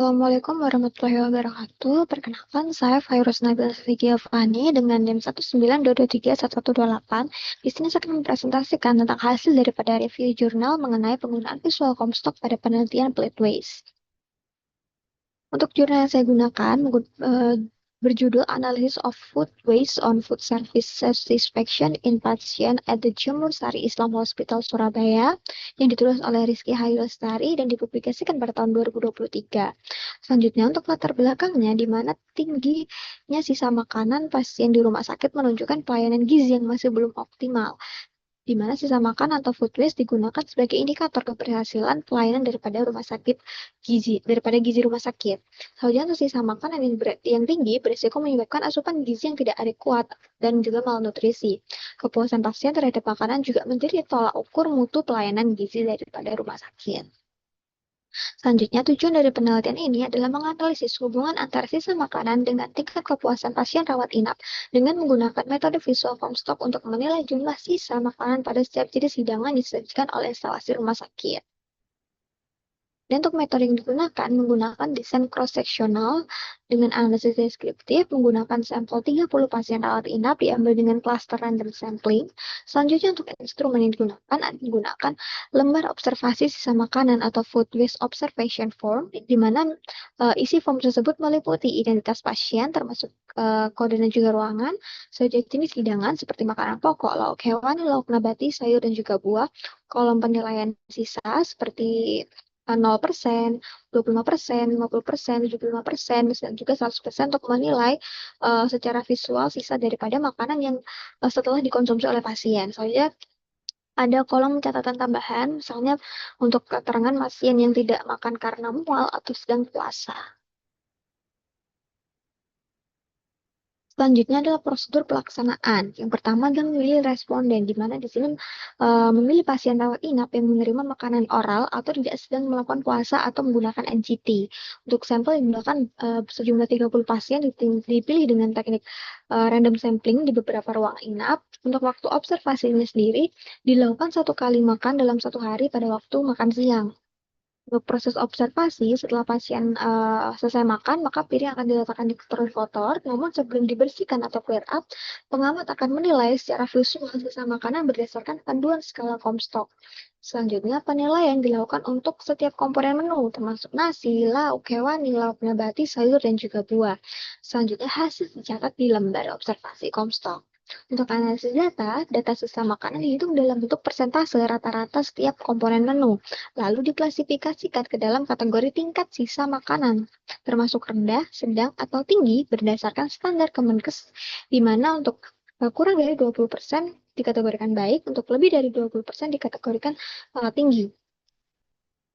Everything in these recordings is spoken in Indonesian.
Assalamualaikum warahmatullahi wabarakatuh. Perkenalkan, saya Fairuz Nabila Giovanni dengan NIM 192231128. Di sini saya akan mempresentasikan tentang hasil daripada review jurnal mengenai penggunaan visual Comstock pada penelitian Plate Waste. Untuk jurnal yang saya gunakan berjudul Analysis of Food Waste on Food Service Satisfaction in Patient at the Jumur Sari Islam Hospital Surabaya yang ditulis oleh Rizky Hayu Lestari dan dipublikasikan pada tahun 2023. Selanjutnya untuk latar belakangnya, di mana tingginya sisa makanan pasien di rumah sakit menunjukkan pelayanan gizi yang masih belum optimal, di mana sisa makan atau food waste digunakan sebagai indikator keberhasilan pelayanan daripada gizi rumah sakit. Selanjutnya untuk sisa makanan yang tinggi berisiko menyebabkan asupan gizi yang tidak adekuat dan juga malnutrisi. Kepuasan pasien terhadap makanan juga menjadi tolak ukur mutu pelayanan gizi daripada rumah sakit. Selanjutnya, tujuan dari penelitian ini adalah menganalisis hubungan antara sisa makanan dengan tingkat kepuasan pasien rawat inap dengan menggunakan metode visual Comstock untuk menilai jumlah sisa makanan pada setiap jenis hidangan yang disajikan oleh instalasi rumah sakit. Dan untuk metode yang digunakan, menggunakan desain cross-sectional dengan analisis deskriptif, menggunakan sampel 30 pasien rawat inap diambil dengan cluster random sampling. Selanjutnya untuk instrumen yang digunakan, menggunakan lembar observasi sisa makanan atau food waste observation form, di mana isi form tersebut meliputi identitas pasien, termasuk kode dan juga ruangan, subjek jenis hidangan seperti makanan pokok, lauk hewani, lauk nabati, sayur, dan juga buah, kolom penilaian sisa seperti 0%, 25%, 50%, 75%, dan juga 100% untuk menilai secara visual sisa daripada makanan yang setelah dikonsumsi oleh pasien. Soalnya ada kolom catatan tambahan, misalnya untuk keterangan pasien yang tidak makan karena mual atau sedang puasa. Selanjutnya adalah prosedur pelaksanaan. Yang pertama adalah memilih responden, di mana di sini memilih pasien rawat inap yang menerima makanan oral atau tidak sedang melakukan puasa atau menggunakan NGT. Untuk sampel yang digunakan sejumlah 30 pasien dipilih dengan teknik random sampling di beberapa ruang inap. Untuk waktu observasinya sendiri dilakukan 1 kali makan dalam 1 hari pada waktu makan siang. Untuk proses observasi, setelah pasien selesai makan, maka piring akan diletakkan di tempat kotor. Namun sebelum dibersihkan atau clear up, pengamat akan menilai secara visual sisa makanan berdasarkan panduan skala Comstock. Selanjutnya, penilaian dilakukan untuk setiap komponen menu, termasuk nasi, lauk hewani, lauk nabati, sayur, dan juga buah. Selanjutnya, hasil dicatat di lembar observasi Comstock. Untuk analisis data sisa makanan dihitung dalam bentuk persentase rata-rata setiap komponen menu, lalu diklasifikasikan ke dalam kategori tingkat sisa makanan, termasuk rendah, sedang, atau tinggi berdasarkan standar Kemenkes, di mana untuk kurang dari 20% dikategorikan baik, untuk lebih dari 20% dikategorikan tinggi.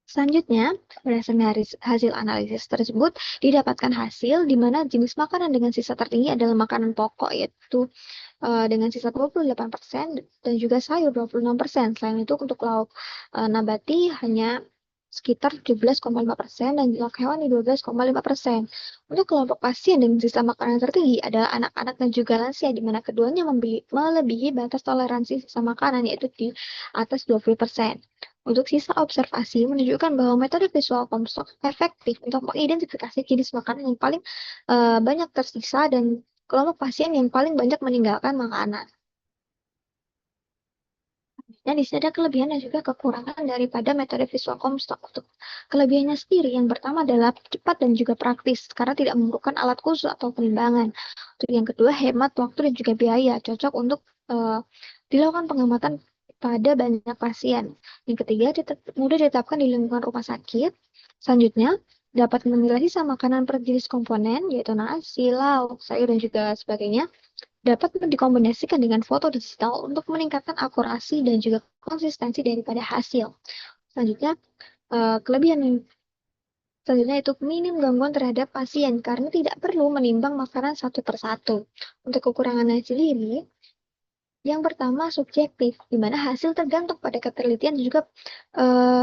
Selanjutnya, berdasarkan hasil analisis tersebut, didapatkan hasil di mana jenis makanan dengan sisa tertinggi adalah makanan pokok, yaitu dengan sisa 28% dan juga sayur 26%. Selain itu, untuk lauk nabati hanya sekitar 17,5% dan lauk hewani 12,5%. Untuk kelompok pasien dengan sisa makanan tertinggi adalah anak-anak dan juga lansia, di mana keduanya melebihi batas toleransi sisa makanan, yaitu di atas 20%. Untuk sisa observasi menunjukkan bahwa metode visual Comstock efektif untuk mengidentifikasi jenis makanan yang paling banyak tersisa dan kelompok pasien yang paling banyak meninggalkan makanan. Dan di sini ada kelebihan dan juga kekurangan daripada metode visual Comstock. Untuk kelebihannya sendiri, yang pertama adalah cepat dan juga praktis, karena tidak memerlukan alat khusus atau penimbangan. Untuk yang kedua, hemat waktu dan juga biaya, cocok untuk dilakukan pengamatan pada banyak pasien. Yang ketiga, mudah ditetapkan di lingkungan rumah sakit. Selanjutnya, dapat menilai sisa makanan per jenis komponen, yaitu nasi, lauk, sayur, dan juga sebagainya, dapat dikombinasikan dengan foto digital untuk meningkatkan akurasi dan juga konsistensi daripada hasil. Selanjutnya, kelebihan selanjutnya itu minim gangguan terhadap pasien karena tidak perlu menimbang makanan satu persatu. Untuk kekurangannya sendiri, yang pertama subjektif, di mana hasil tergantung pada ketelitian dan juga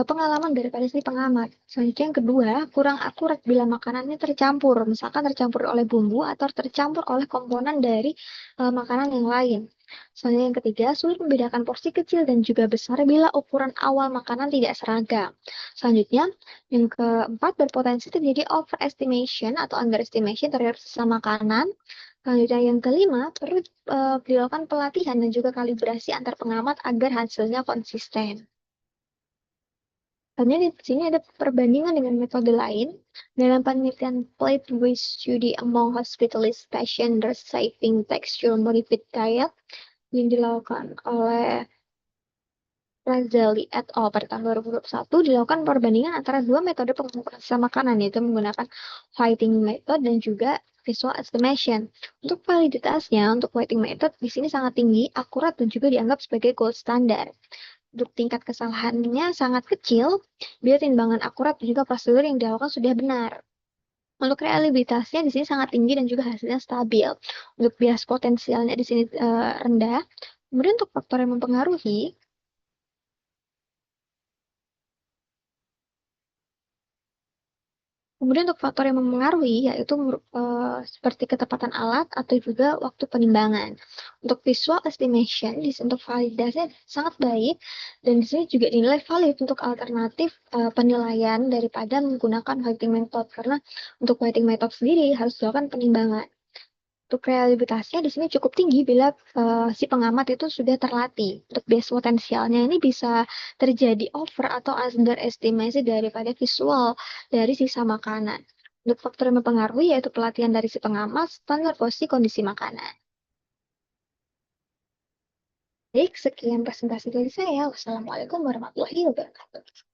pengalaman daripada si pengamat. Selanjutnya yang kedua, kurang akurat bila makanannya tercampur, misalkan tercampur oleh bumbu atau tercampur oleh komponen dari makanan yang lain. Soalnya yang ketiga, sulit membedakan porsi kecil dan juga besar bila ukuran awal makanan tidak seragam. Selanjutnya, yang keempat, berpotensi terjadi overestimation atau underestimation terhadap sisa makanan. Selanjutnya yang kelima, perlu dilakukan pelatihan dan juga kalibrasi antar pengamat agar hasilnya konsisten. Selanjutnya di sini ada perbandingan dengan metode lain. Dalam penelitian Plate Waste Study Among Hospitalist Patient Receiving Texture Modified Diet yang dilakukan oleh Razali et al. Pada tahun 2021 dilakukan perbandingan antara dua metode pengukuran sisa makanan, yaitu menggunakan whiting method dan juga visual estimation. Untuk validitasnya, untuk whiting method di sini sangat tinggi, akurat, dan juga dianggap sebagai gold standar. Untuk tingkat kesalahannya sangat kecil, bila timbangan akurat dan juga prosedur yang dilakukan sudah benar. Untuk reliabilitasnya di sini sangat tinggi dan juga hasilnya stabil. Untuk bias potensialnya di sini rendah. Kemudian untuk faktor yang mempengaruhi, kemudian untuk faktor yang mempengaruhi yaitu seperti ketepatan alat atau juga waktu penimbangan. Untuk visual estimation, untuk validasinya sangat baik dan di sini juga dinilai valid untuk alternatif penilaian daripada menggunakan weighting method karena untuk weighting method sendiri harus dilakukan penimbangan. Untuk reliabilitasnya di sini cukup tinggi bila si pengamat itu sudah terlatih. Untuk bias potensialnya ini bisa terjadi over atau underestimasi daripada visual dari sisa makanan. Untuk faktor yang mempengaruhi yaitu pelatihan dari si pengamat, standar posisi kondisi makanan. Baik, sekian presentasi dari saya. Wassalamualaikum warahmatullahi wabarakatuh.